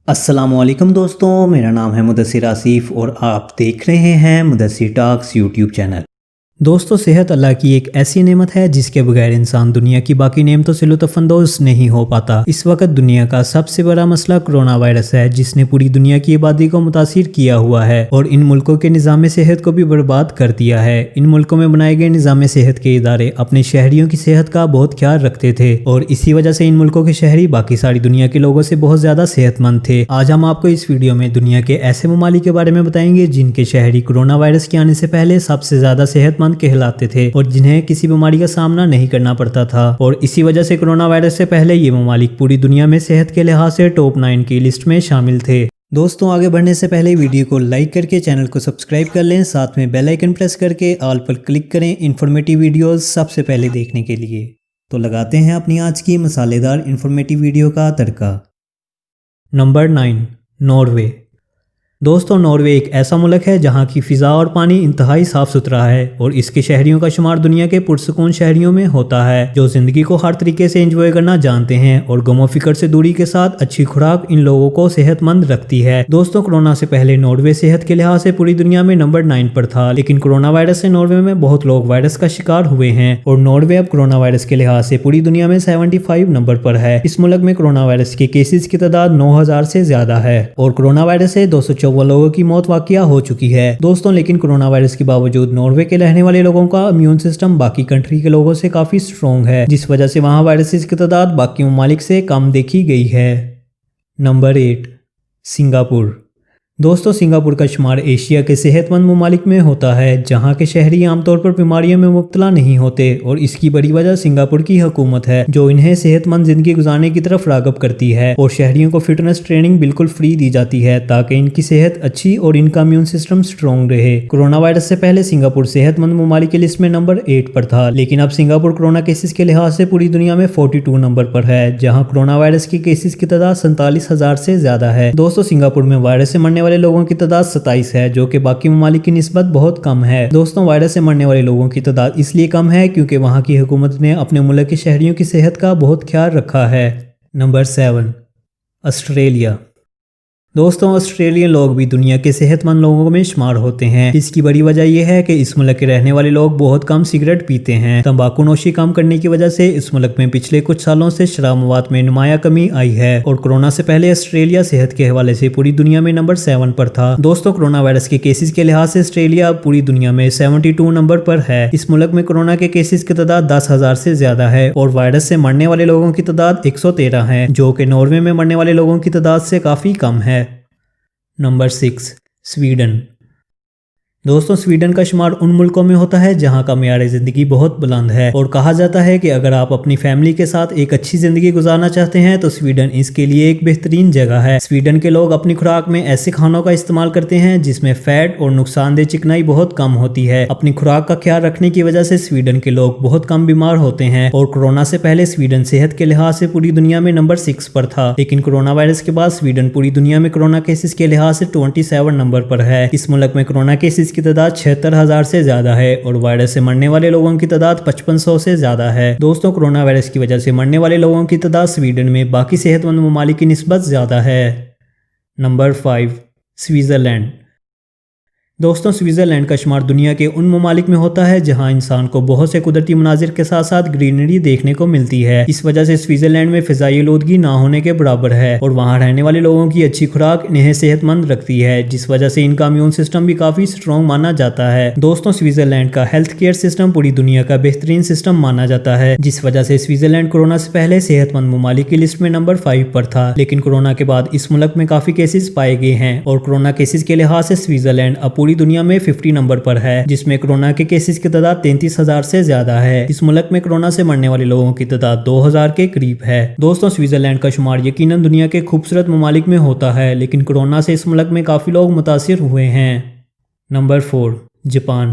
السلام علیکم دوستوں، میرا نام ہے مدثر آصف اور آپ دیکھ رہے ہیں مدثر ٹاکس یوٹیوب چینل۔ دوستو، صحت اللہ کی ایک ایسی نعمت ہے جس کے بغیر انسان دنیا کی باقی نعمتوں سے لطف اندوز نہیں ہو پاتا۔ اس وقت دنیا کا سب سے بڑا مسئلہ کرونا وائرس ہے جس نے پوری دنیا کی آبادی کو متاثر کیا ہوا ہے اور ان ملکوں کے نظام صحت کو بھی برباد کر دیا ہے۔ ان ملکوں میں بنائے گئے نظام صحت کے ادارے اپنے شہریوں کی صحت کا بہت خیال رکھتے تھے اور اسی وجہ سے ان ملکوں کے شہری باقی ساری دنیا کے لوگوں سے بہت زیادہ صحت مند تھے۔ آج ہم آپ کو اس ویڈیو میں دنیا کے ایسے ممالک کے بارے میں بتائیں گے جن کے شہری کرونا وائرس کے آنے سے پہلے سب سے زیادہ صحت مند کہلاتے تھے اور جنہیں کسی بیماری کا سامنا نہیں کرنا پڑتا تھا، اور اسی وجہ سے کرونا وائرس سے پہلے یہ ممالک پوری دنیا میں صحت کے لحاظ سے ٹاپ 9 کی لسٹ میں شامل تھے۔ دوستوں، آگے بڑھنے سے پہلے ویڈیو کو لائک کر کے چینل کو سبسکرائب کر لیں، ساتھ میں بیل آئیکن پریس کر کے آل پر کلک کریں انفارمیٹیو ویڈیوز سب سے پہلے دیکھنے کے لیے۔ تو لگاتے ہیں اپنی آج کی مسالے دار انفارمیٹیو ویڈیو کا تڑکا۔ Number 9، Norway. دوستو، ناروے ایک ایسا ملک ہے جہاں کی فضا اور پانی انتہائی صاف ستھرا ہے اور اس کے شہریوں کا شمار دنیا کے پرسکون شہریوں میں ہوتا ہے جو زندگی کو ہر طریقے سے انجوائے کرنا جانتے ہیں اور غم و فکر سے دوری کے ساتھ اچھی خوراک ان لوگوں کو صحت مند رکھتی ہے۔ دوستو، کرونا سے پہلے ناروے صحت کے لحاظ سے پوری دنیا میں نمبر 9 پر تھا، لیکن کرونا وائرس سے ناروے میں بہت لوگ وائرس کا شکار ہوئے ہیں اور ناروے اب کرونا وائرس کے لحاظ سے پوری دنیا میں 75 نمبر پر ہے۔ اس ملک میں کرونا وائرس کے کیسز کی تعداد 9000 سے زیادہ ہے اور کرونا وائرس سے 254 لوگوں کی موت واقعہ ہو چکی ہے۔ دوستوں، لیکن کرونا وائرس کے باوجود ناروے کے رہنے والے لوگوں کا امیون سسٹم باقی کنٹری کے لوگوں سے کافی سٹرونگ ہے، جس وجہ سے وہاں وائرسز کی تعداد باقی ممالک سے کم دیکھی گئی ہے۔ Number 8، Singapore. دوستو، سنگاپور کا شمار ایشیا کے صحت مند ممالک میں ہوتا ہے جہاں کے شہری عام طور پر بیماریوں میں مبتلا نہیں ہوتے، اور اس کی بڑی وجہ سنگاپور کی حکومت ہے جو انہیں صحت مند زندگی گزارنے کی طرف راغب کرتی ہے اور شہریوں کو فٹنس ٹریننگ بالکل فری دی جاتی ہے تاکہ ان کی صحت اچھی اور ان کا امیون سسٹم سٹرونگ رہے۔ کرونا وائرس سے پہلے سنگاپور صحت مند ممالک کی لسٹ میں نمبر 8 پر تھا، لیکن اب سنگاپور کرونا کیسز کے لحاظ سے پوری دنیا میں 42 نمبر پر ہے جہاں کرونا وائرس کے کیسز کی تعداد 47,000 سے زیادہ ہے۔ دوستو، سنگاپور میں وائرس سے مرنے والے لوگوں کی تعداد 27 ہے جو کہ باقی ممالک کی نسبت بہت کم ہے۔ دوستوں، وائرس سے مرنے والے لوگوں کی تعداد اس لیے کم ہے کیونکہ وہاں کی حکومت نے اپنے ملک کے شہریوں کی صحت کا بہت خیال رکھا ہے۔ Number 7، Australia. دوستوں، آسٹریلین لوگ بھی دنیا کے صحت مند لوگوں میں شمار ہوتے ہیں۔ اس کی بڑی وجہ یہ ہے کہ اس ملک کے رہنے والے لوگ بہت کم سگریٹ پیتے ہیں۔ تمباکو نوشی کم کرنے کی وجہ سے اس ملک میں پچھلے کچھ سالوں سے شراب مواد میں نمایاں کمی آئی ہے اور کرونا سے پہلے آسٹریلیا صحت کے حوالے سے پوری دنیا میں نمبر 7 پر تھا۔ دوستوں، کرونا وائرس کے کیسز کے لحاظ سے آسٹریلیا پوری دنیا میں 72 نمبر پر ہے۔ اس ملک میں کرونا کے کیسز کی تعداد 10,000 سے زیادہ ہے اور وائرس سے مرنے والے لوگوں کی تعداد 113 ہے جو کہ ناروے میں مرنے والے لوگوں کی تعداد سے کافی کم ہے۔ Number 6، Sweden. دوستوں، سویڈن کا شمار ان ملکوں میں ہوتا ہے جہاں کا معیار زندگی بہت بلند ہے اور کہا جاتا ہے کہ اگر آپ اپنی فیملی کے ساتھ ایک اچھی زندگی گزارنا چاہتے ہیں تو سویڈن اس کے لیے ایک بہترین جگہ ہے۔ سویڈن کے لوگ اپنی خوراک میں ایسے کھانوں کا استعمال کرتے ہیں جس میں فیٹ اور نقصان دہ چکنائی بہت کم ہوتی ہے۔ اپنی خوراک کا خیال رکھنے کی وجہ سے سویڈن کے لوگ بہت کم بیمار ہوتے ہیں اور کرونا سے پہلے سویڈن صحت کے لحاظ سے پوری دنیا میں نمبر 6 پر تھا، لیکن کرونا وائرس کے بعد سویڈن پوری دنیا میں کرونا کیسز کے لحاظ سے 27 نمبر پر ہے۔ اس ملک میں کرونا کیسز کی تعداد 76,000 سے زیادہ ہے اور وائرس سے مرنے والے لوگوں کی تعداد 5500 سے زیادہ ہے۔ دوستوں، کرونا وائرس کی وجہ سے مرنے والے لوگوں کی تعداد سویڈن میں باقی صحت مند ممالک کی نسبت زیادہ ہے۔ Number 5، Switzerland. دوستوں، سوئٹزرلینڈ کا شمار دنیا کے ان ممالک میں ہوتا ہے جہاں انسان کو بہت سے قدرتی مناظر کے ساتھ ساتھ گرینری دیکھنے کو ملتی ہے۔ اس وجہ سے سوئٹزرلینڈ میں فضائی آلودگی نہ ہونے کے برابر ہے اور وہاں رہنے والے لوگوں کی اچھی خوراک انہیں صحت مند رکھتی ہے، جس وجہ سے ان کا امیون سسٹم بھی کافی سٹرونگ مانا جاتا ہے۔ دوستوں، سوئٹزرلینڈ کا ہیلتھ کیئر سسٹم پوری دنیا کا بہترین سسٹم مانا جاتا ہے، جس وجہ سے سوئٹزرلینڈ کرونا سے پہلے صحت مند ممالک کی لسٹ میں نمبر 5 پر تھا، لیکن کرونا کے بعد اس ملک میں کافی کیسز پائے گئے ہیں اور کرونا کیسز کے لحاظ سے سوئٹزرلینڈ اب پوری دنیا میں 50 نمبر پر ہے، جس میں کرونا کے کیسز کی تعداد 33,000 سے زیادہ ہے۔ اس ملک میں کرونا سے مرنے والے لوگوں کی تعداد 2000 کے قریب ہے۔ دوستوں، سوئٹزرلینڈ کا شمار یقیناً دنیا کے خوبصورت ممالک میں ہوتا ہے، لیکن کرونا سے اس ملک میں کافی لوگ متاثر ہوئے ہیں۔ Number 4، Japan.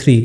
3,